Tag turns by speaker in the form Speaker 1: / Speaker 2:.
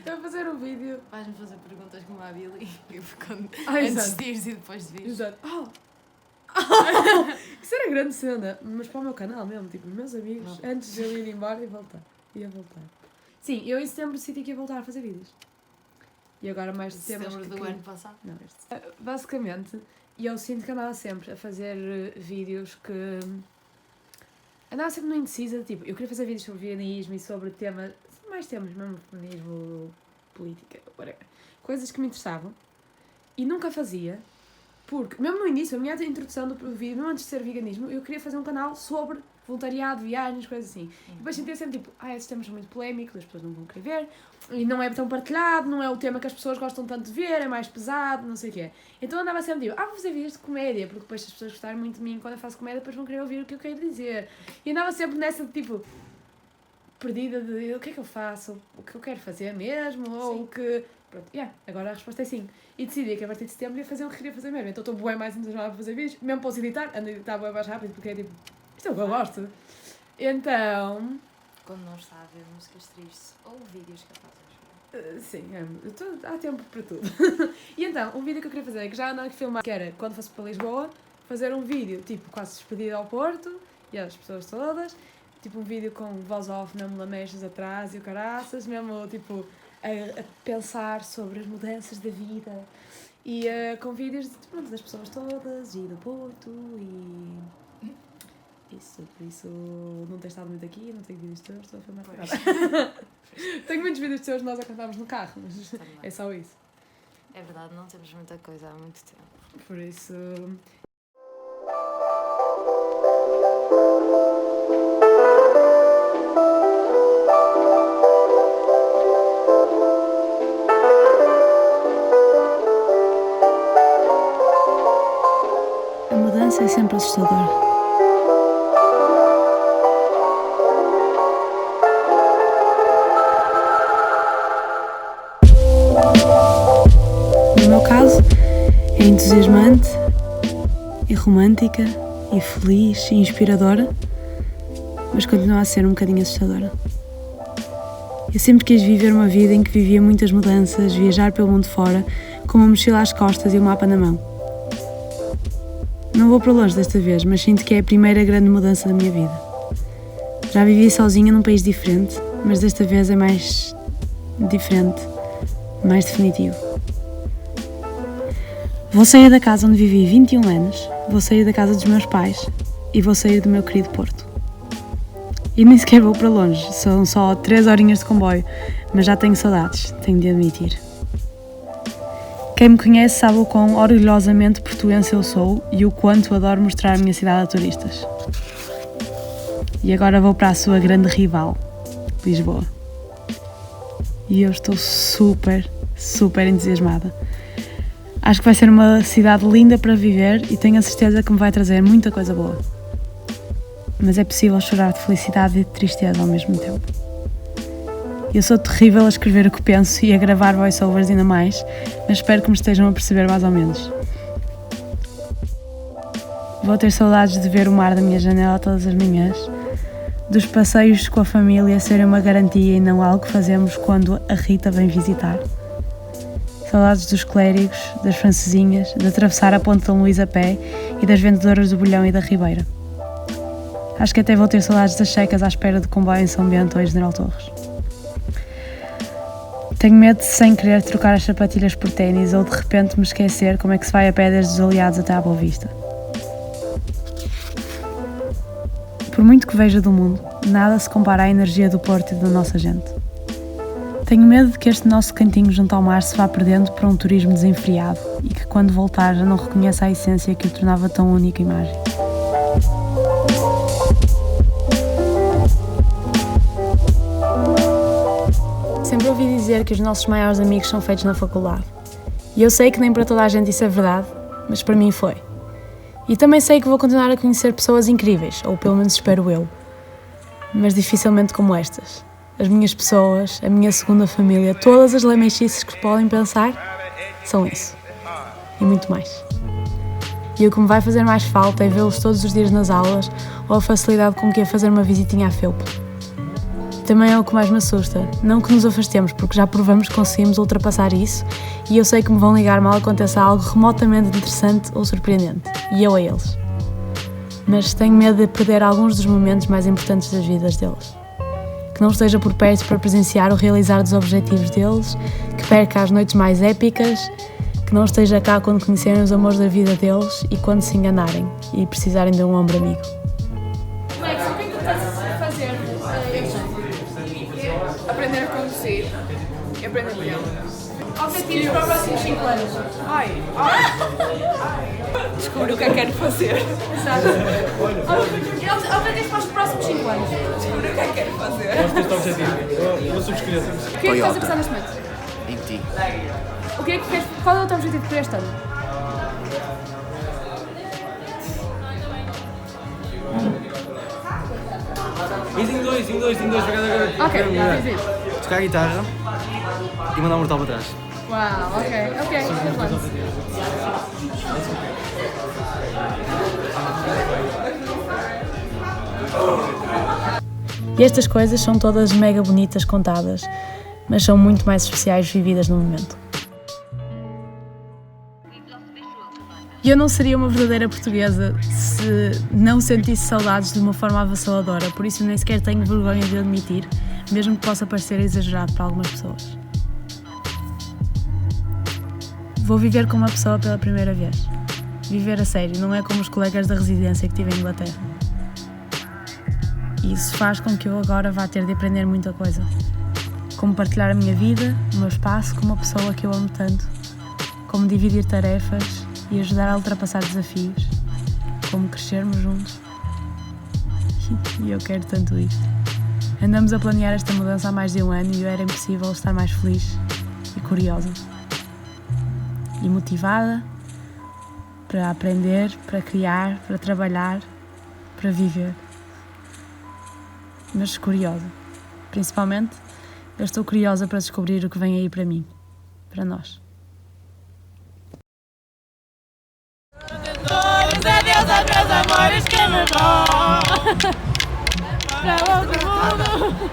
Speaker 1: Eu vou fazer um vídeo.
Speaker 2: Vais-me fazer perguntas como a Billy.
Speaker 1: Antes
Speaker 2: Antes de ires e depois de vires.
Speaker 1: Exato. Isso era grande cena, mas para o meu canal mesmo, tipo, meus amigos, antes de eu ir embora e voltar. Ia voltar. Sim, eu em setembro decidi que ia voltar a fazer vídeos. E agora mais de
Speaker 2: setembro do ano passado?
Speaker 1: Não, este. Basicamente, eu sinto que andava sempre a fazer vídeos que... Andava sempre no indecisa, tipo, eu queria fazer vídeos sobre veganismo e sobre temas, mais temas mesmo, feminismo, política, whatever. Coisas que me interessavam. E nunca fazia, porque, mesmo no início, a minha introdução do vídeo, mesmo antes de ser veganismo, eu queria fazer um canal sobre voluntariado, viagens, coisas assim. E depois sentia sempre tipo, esses temas são muito polémicos, as pessoas não vão querer ver, e não é tão partilhado, não é o tema que as pessoas gostam tanto de ver, é mais pesado, não sei o quê. Então andava sempre tipo, vou fazer vídeos de comédia, porque depois se as pessoas gostarem muito de mim quando eu faço comédia, depois vão querer ouvir o que eu quero dizer. E andava sempre nessa, tipo, perdida de o que é que eu faço, o que eu quero fazer mesmo, ou o que... Pronto, agora a resposta é sim. E decidi que a partir de setembro ia fazer o que queria fazer mesmo. Então estou bué mais entusiasmada para fazer vídeos, mesmo posso editar, ando a editar bué mais rápido, porque é tipo, isto é o que eu gosto. Então...
Speaker 2: Quando não está a ver músicas tristes ou vídeos capazes.
Speaker 1: Sim, há tempo para tudo. E então, um vídeo que eu queria fazer, que já andava a filmar, que era quando fosse para Lisboa, fazer um vídeo, tipo, quase despedida ao Porto, e as pessoas todas, tipo um vídeo com voz off, mesmo lamechas atrás e o caraças, mesmo, tipo, a pensar sobre as mudanças da vida. E com vídeos, pronto, das pessoas todas, e do Porto, e... Isso, por isso não tenho estado muito aqui, não tenho vídeos teus, estou a filmar agora. Tenho muitos vídeos teus, nós a cantarmos no carro, mas é só isso.
Speaker 2: É verdade, não temos muita coisa há muito tempo.
Speaker 1: Por isso... A mudança é sempre assustadora. No meu caso, é entusiasmante, e romântica, e feliz, e inspiradora, mas continua a ser um bocadinho assustadora. Eu sempre quis viver uma vida em que vivia muitas mudanças, viajar pelo mundo fora, com uma mochila às costas e um mapa na mão. Não vou para longe desta vez, mas sinto que é a primeira grande mudança da minha vida. Já vivi sozinha num país diferente, mas desta vez é mais diferente, mais definitivo. Vou sair da casa onde vivi 21 anos, vou sair da casa dos meus pais e vou sair do meu querido Porto. E nem sequer vou para longe, são só 3 horinhas de comboio, mas já tenho saudades, tenho de admitir. Quem me conhece sabe o quão orgulhosamente portuense eu sou e o quanto adoro mostrar a minha cidade a turistas. E agora vou para a sua grande rival, Lisboa. E eu estou super entusiasmada. Acho que vai ser uma cidade linda para viver e tenho a certeza que me vai trazer muita coisa boa. Mas é possível chorar de felicidade e de tristeza ao mesmo tempo. Eu sou terrível a escrever o que penso e a gravar voiceovers ainda mais, mas espero que me estejam a perceber mais ou menos. Vou ter saudades de ver o mar da minha janela todas as manhãs, dos passeios com a família serem uma garantia e não algo que fazemos quando a Rita vem visitar. Saudades dos clérigos, das francesinhas, de atravessar a Ponte de São Luís a pé e das vendedoras do Bolhão e da Ribeira. Acho que até vou ter saudades das checas à espera de comboio em São Bento ou em General Torres. Tenho medo de, sem querer, trocar as sapatilhas por ténis ou de repente me esquecer como é que se vai a pé desde os Aliados até à Boa Vista. Por muito que veja do mundo, nada se compara à energia do Porto e da nossa gente. Tenho medo de que este nosso cantinho junto ao mar se vá perdendo para um turismo desenfreado e que quando voltar já não reconheça a essência que o tornava tão único e mágico. Sempre ouvi dizer que os nossos maiores amigos são feitos na faculdade. E eu sei que nem para toda a gente isso é verdade, mas para mim foi. E também sei que vou continuar a conhecer pessoas incríveis, ou pelo menos espero eu. Mas dificilmente como estas. As minhas pessoas, a minha segunda família, todas as lamechices que podem pensar, são isso. E muito mais. E o que me vai fazer mais falta é vê-los todos os dias nas aulas ou a facilidade com que é fazer uma visitinha à felpa. Também é o que mais me assusta. Não que nos afastemos, porque já provamos que conseguimos ultrapassar isso e eu sei que me vão ligar mal aconteça algo remotamente interessante ou surpreendente. E eu a eles. Mas tenho medo de perder alguns dos momentos mais importantes das vidas deles. Que não esteja por perto para presenciar o realizar dos objetivos deles, que perca as noites mais épicas, que não esteja cá quando conhecerem os amores da vida deles e quando se enganarem e precisarem de um ombro amigo.
Speaker 3: Max, o que é que tu estás a fazer aprender a conduzir e aprender a piano. Objetivos para os próximos 5 anos. Ai. Descobri o que é que quero fazer. Exato. Objetivos para os próximos 5 anos. Descobri o que é que quero fazer.
Speaker 4: Gosto deste objetivo. Eu subscrevo.
Speaker 3: O que é que estás a pensar neste momento?
Speaker 5: Em ti.
Speaker 3: O que é que queres? Qual é o teu objetivo para este ano?
Speaker 4: Em dois, para cada garoto.
Speaker 3: Ok, diz isso.
Speaker 4: Tocar a guitarra e mandar um mortal para trás.
Speaker 3: Uau, ok. Good plans.
Speaker 1: E estas coisas são todas mega bonitas contadas, mas são muito mais especiais vividas no momento. E eu não seria uma verdadeira portuguesa se não sentisse saudades de uma forma avassaladora, por isso nem sequer tenho vergonha de admitir, mesmo que possa parecer exagerado para algumas pessoas. Vou viver com uma pessoa pela primeira vez. Viver a sério, não é como os colegas da residência que tive em Inglaterra. E isso faz com que eu agora vá ter de aprender muita coisa. Como partilhar a minha vida, o meu espaço com uma pessoa que eu amo tanto. Como dividir tarefas e ajudar a ultrapassar desafios. Como crescermos juntos. E eu quero tanto isso. Andamos a planear esta mudança há mais de um ano e eu era impossível estar mais feliz e curiosa. E motivada para aprender, para criar, para trabalhar, para viver. Mas curiosa. Principalmente, eu estou curiosa para descobrir o que vem aí para mim, para nós.
Speaker 6: Adeus aos meus amores que me vão para outro mundo.